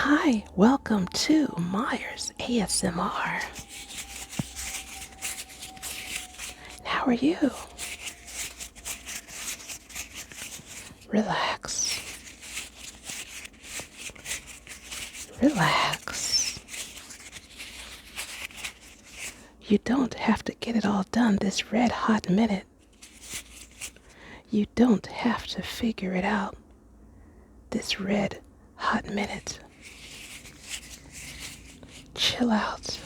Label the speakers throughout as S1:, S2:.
S1: Hi, welcome to Myers ASMR. How are you? Relax. Relax. You don't have to get it all done this red hot minute. You don't have to figure it out this red hot minute. Chill out.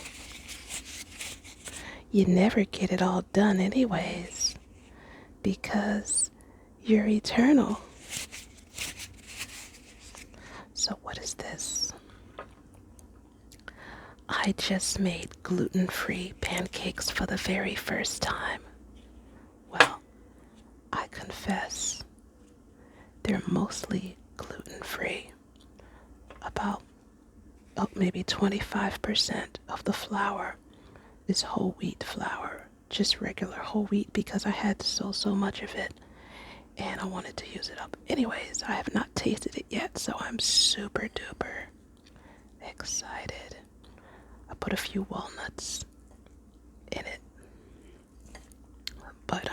S1: You never get it all done anyways, because you're eternal. So what is this? I just made gluten-free pancakes for the very first time. Well, I confess, they're mostly gluten-free. About maybe 25% of the flour is whole wheat flour, just regular whole wheat, because I had so much of it and I wanted to use it up. Anyways, I have not tasted it yet, so I'm super duper excited. I put a few walnuts in it, but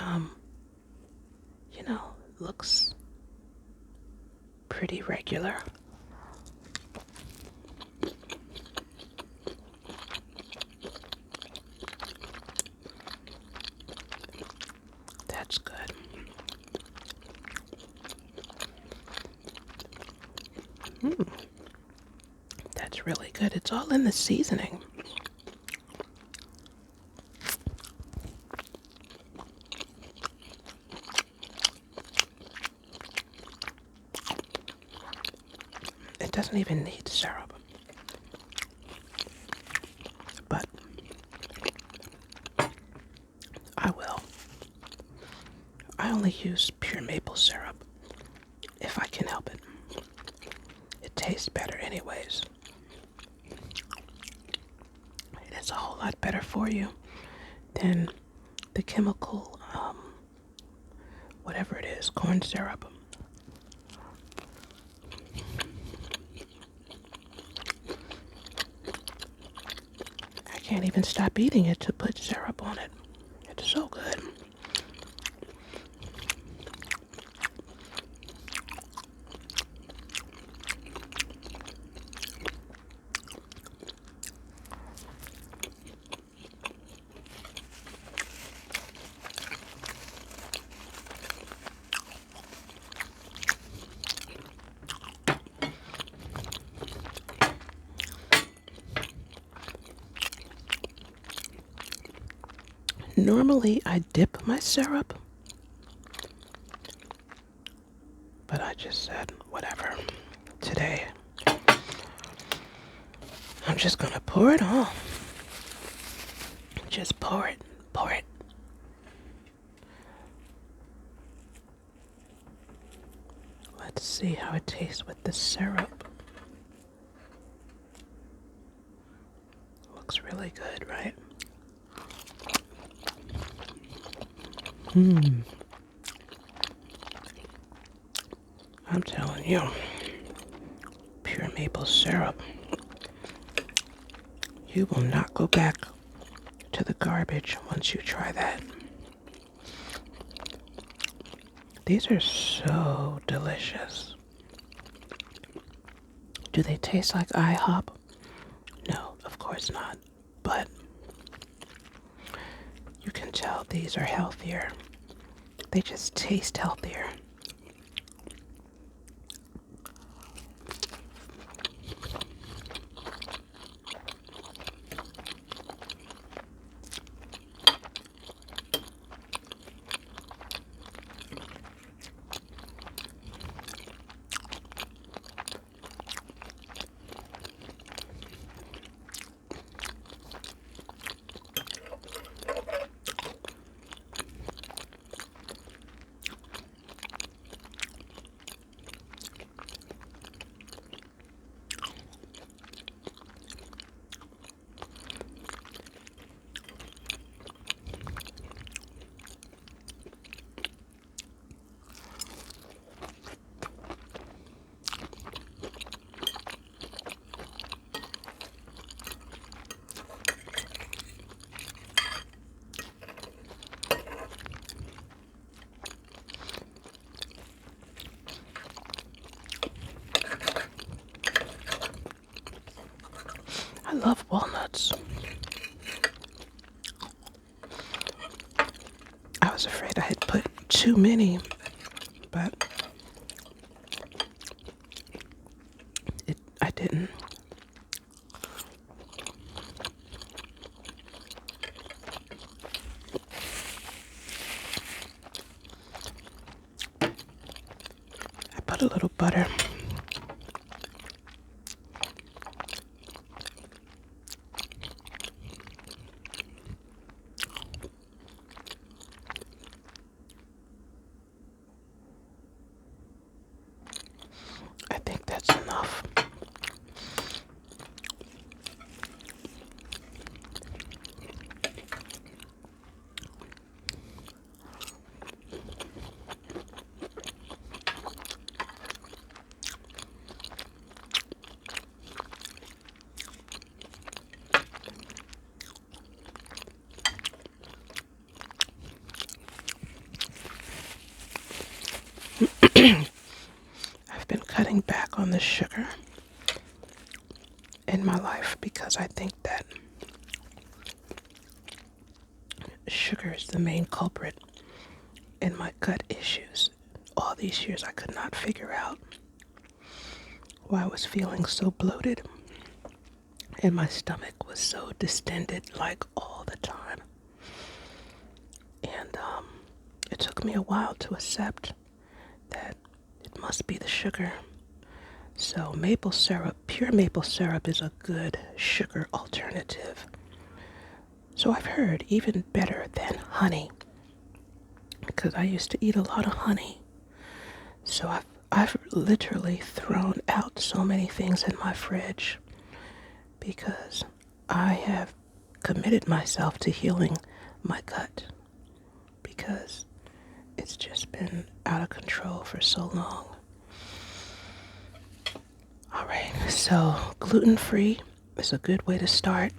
S1: looks pretty regular. That's good. That's really good. It's all in the seasoning. It doesn't even need syrup. But I will. I only use pure maple syrup if I can help it. It tastes better anyways. And it's a whole lot better for you than the chemical, whatever it is, corn syrup. I can't even stop eating it to put syrup on it. It's so good. Normally I dip my syrup, but I just said, whatever. Today, I'm just gonna pour it on. Just pour it, pour it. Let's see how it tastes with the syrup. Looks really good, right? I'm telling you, pure maple syrup. You will not go back to the garbage once you try that. These are so delicious. Do they taste like IHOP? No, of course not. But you can tell these are healthier. They just taste healthier. I love walnuts. I was afraid I had put too many, but I didn't. I put a little butter. I think that's enough. I've been cutting back on the sugar in my life because I think that sugar is the main culprit in my gut issues. All these years I could not figure out why I was feeling so bloated and my stomach was so distended like all the time. And it took me a while to accept that it must be the sugar. So maple syrup, pure maple syrup is a good sugar alternative. So I've heard even better than honey, because I used to eat a lot of honey. So I've literally thrown out so many things in my fridge because I have committed myself to healing my gut because it's just been out of control for so long. All right, so gluten-free is a good way to start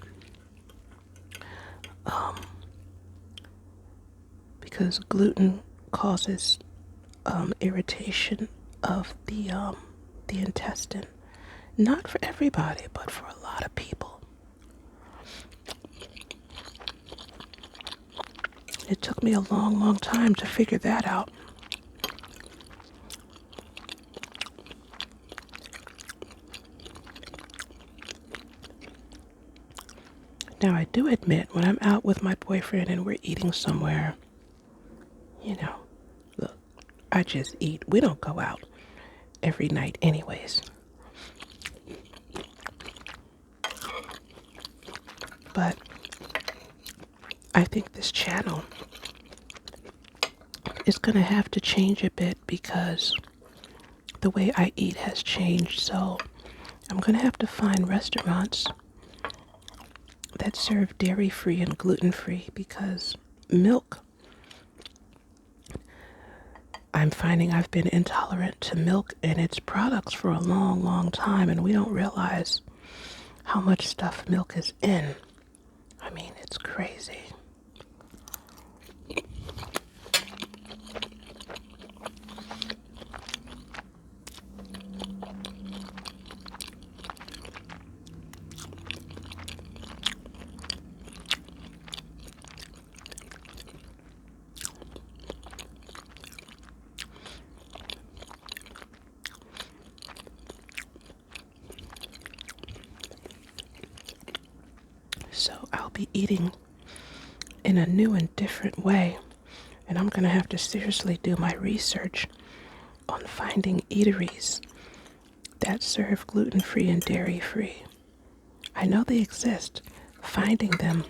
S1: because gluten causes irritation of the intestine. Not for everybody, but for a lot of people. It took me a long, long time to figure that out. Now, I do admit, when I'm out with my boyfriend and we're eating somewhere, you know, look, I just eat. We don't go out every night anyways. But I think this channel is going to have to change a bit because the way I eat has changed. So I'm going to have to find restaurants that serve dairy-free and gluten-free because milk, I'm finding I've been intolerant to milk and its products for a long, long time, and we don't realize how much stuff milk is in. I mean, it's crazy. So I'll be eating in a new and different way, and I'm going to have to seriously do my research on finding eateries that serve gluten-free and dairy-free. I know they exist. Finding them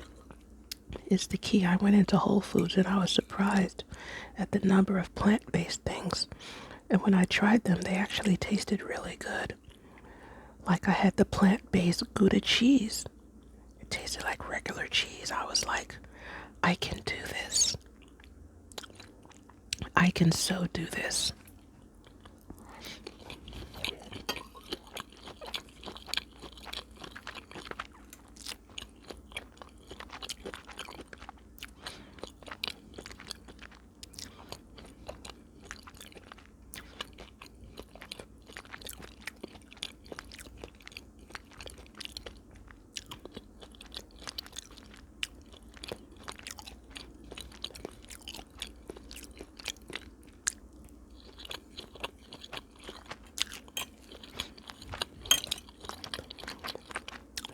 S1: is the key. I went into Whole Foods and I was surprised at the number of plant-based things. And when I tried them, they actually tasted really good. Like I had the plant-based Gouda cheese. It tasted like regular cheese. I was like, I can do this. I can so do this.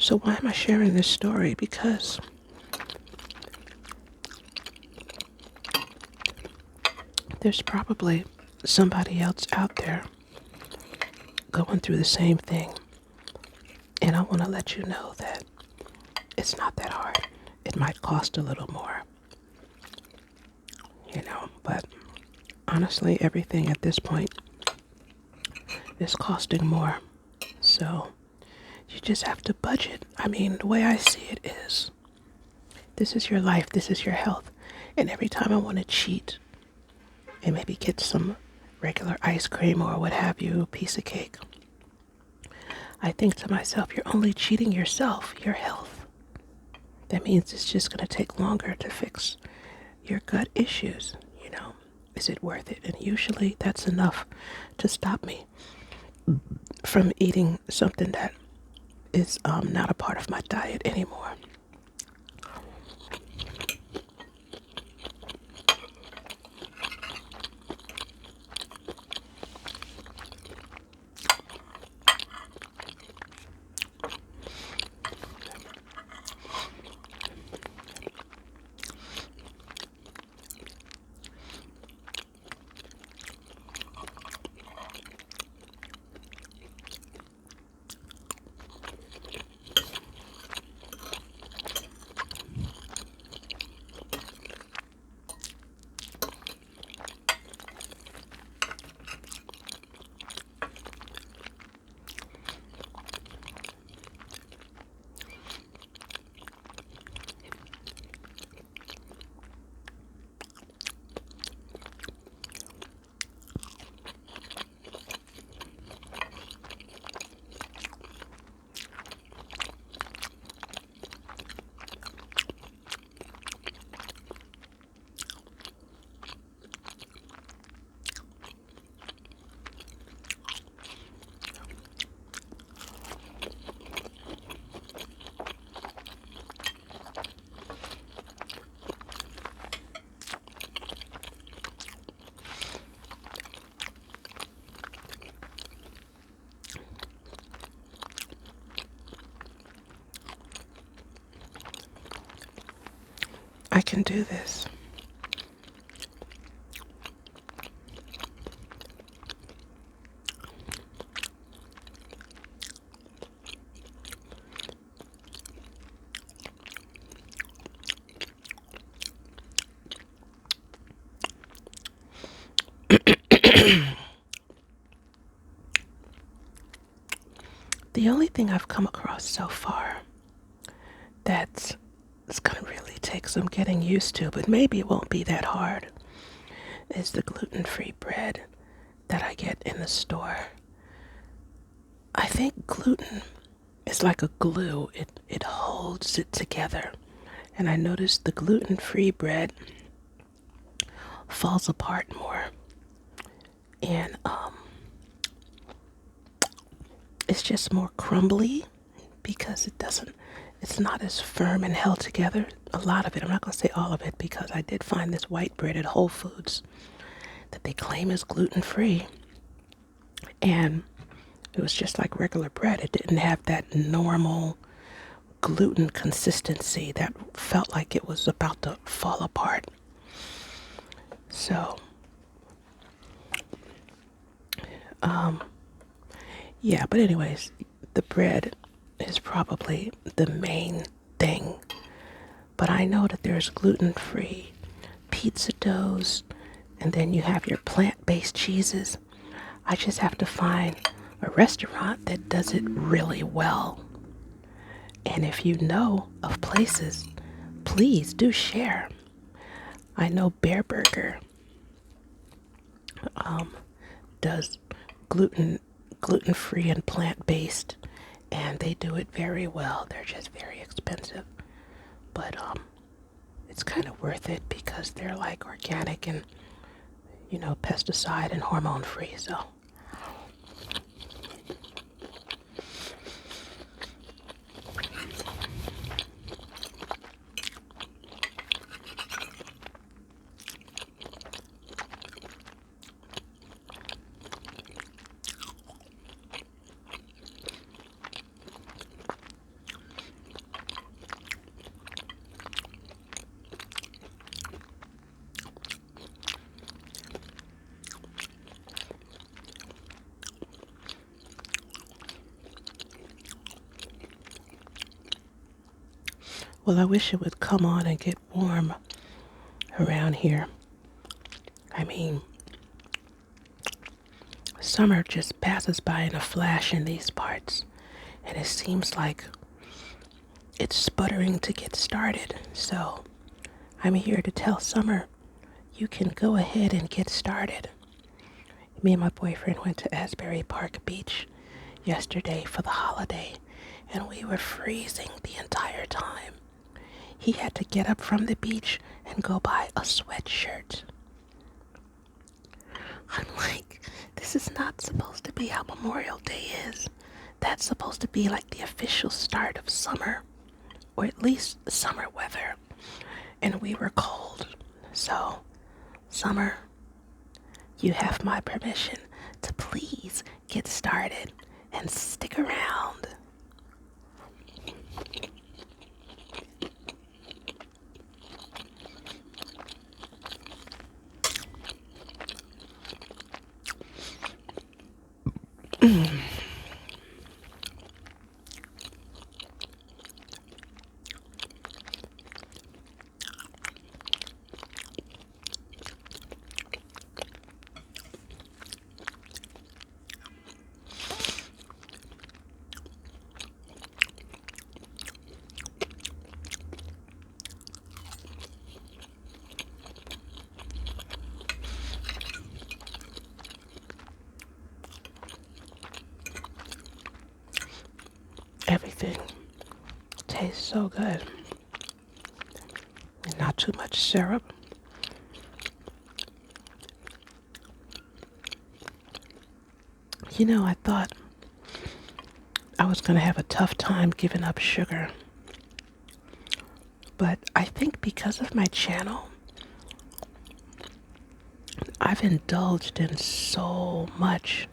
S1: So why am I sharing this story? Because there's probably somebody else out there going through the same thing. And I want to let you know that it's not that hard. It might cost a little more, but honestly, everything at this point is costing more. So you just have to budget. I mean, the way I see it is, this is your life, this is your health. And every time I want to cheat and maybe get some regular ice cream or what have you, a piece of cake, I think to myself, you're only cheating yourself, your health. That means it's just going to take longer to fix your gut issues. Is it worth it? And usually that's enough to stop me from eating something that is not a part of my diet anymore. I can do this. The only thing I've come across so far that's it's gonna really take some getting used to, but maybe it won't be that hard, is the gluten-free bread that I get in the store. I think gluten is like a glue. It holds it together. And I noticed the gluten-free bread falls apart more. And it's just more crumbly because it's not as firm and held together. A lot of it, I'm not going to say all of it, because I did find this white bread at Whole Foods that they claim is gluten-free. And it was just like regular bread. It didn't have that normal gluten consistency that felt like it was about to fall apart. So, yeah, but anyways, the bread is probably the main thing. But I know that there's gluten-free pizza doughs, and then you have your plant-based cheeses. I just have to find a restaurant that does it really well. And if you know of places, please do share. I know Bear Burger does gluten-free and plant-based, and they do it very well. They're just very expensive, but it's kind of worth it because they're like organic and pesticide and hormone free. So Well, I wish it would come on and get warm around here. I mean, summer just passes by in a flash in these parts, and it seems like it's sputtering to get started. So I'm here to tell summer you can go ahead and get started. Me and my boyfriend went to Asbury Park Beach yesterday for the holiday, and we were freezing the entire time. He had to get up from the beach and go buy a sweatshirt. I'm like, this is not supposed to be how Memorial Day is. That's supposed to be like the official start of summer, or at least summer weather. And we were cold. So, summer, you have my permission to please get started and stick around. Everything tastes so good. And not too much syrup. You know, I thought I was going to have a tough time giving up sugar. But I think because of my channel, I've indulged in so much.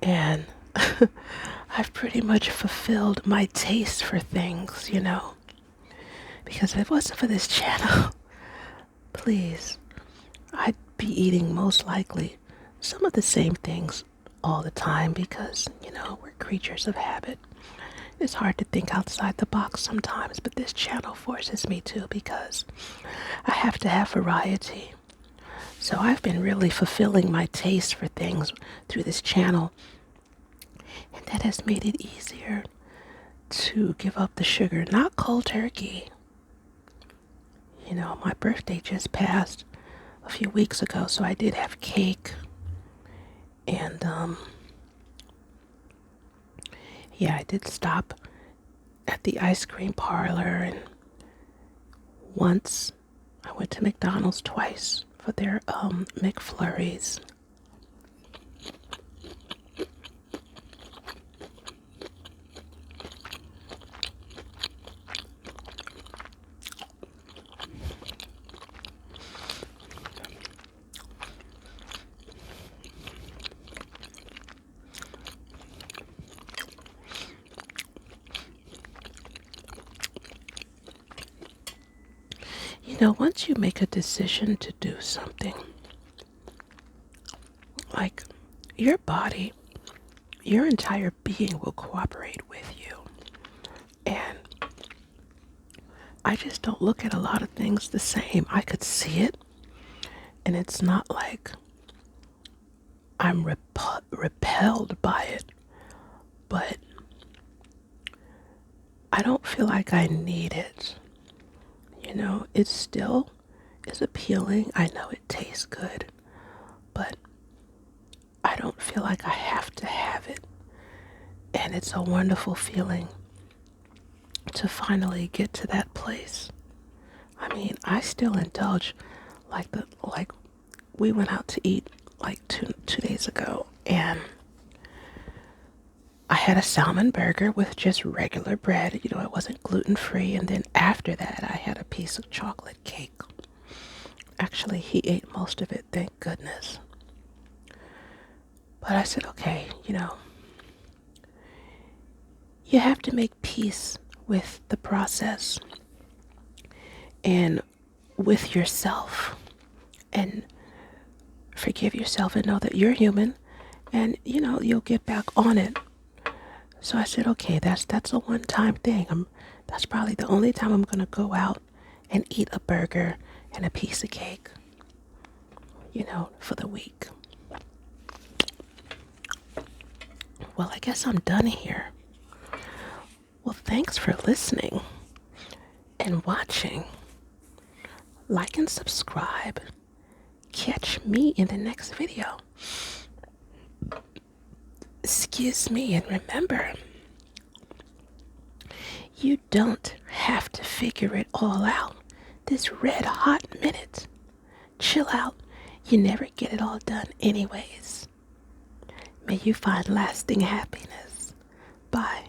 S1: And I've pretty much fulfilled my taste for things, you know. Because if it wasn't for this channel, please, I'd be eating most likely some of the same things all the time because, you know, we're creatures of habit. It's hard to think outside the box sometimes, but this channel forces me to because I have to have variety. So I've been really fulfilling my taste for things through this channel, and that has made it easier to give up the sugar. Not cold turkey. You know, my birthday just passed a few weeks ago, so I did have cake. And, yeah, I did stop at the ice cream parlor, and once I went to McDonald's twice for their, McFlurries. You know, once you make a decision to do something, like your body, your entire being will cooperate with you. And I just don't look at a lot of things the same. I could see it, and it's not like I'm repelled by it, but I don't feel like I need it. You know, it still is appealing. I know it tastes good, but I don't feel like I have to have it. And it's a wonderful feeling to finally get to that place. I mean, I still indulge like we went out to eat like two days ago, and I had a salmon burger with just regular bread. You know, it wasn't gluten free. And then after that, I had a piece of chocolate cake. Actually, he ate most of it, thank goodness. But I said, okay, you know, you have to make peace with the process and with yourself, and forgive yourself and know that you're human, and you know you'll get back on it. So I said, okay, that's a one-time thing. I'm That's probably the only time I'm gonna go out and eat a burger and a piece of cake, for the week. Well, I guess I'm done here. Well, thanks for listening and watching. Like and subscribe. Catch me in the next video. Excuse me, and remember, you don't have to figure it all out this red hot minute. Chill out. You never get it all done anyways. May you find lasting happiness. Bye.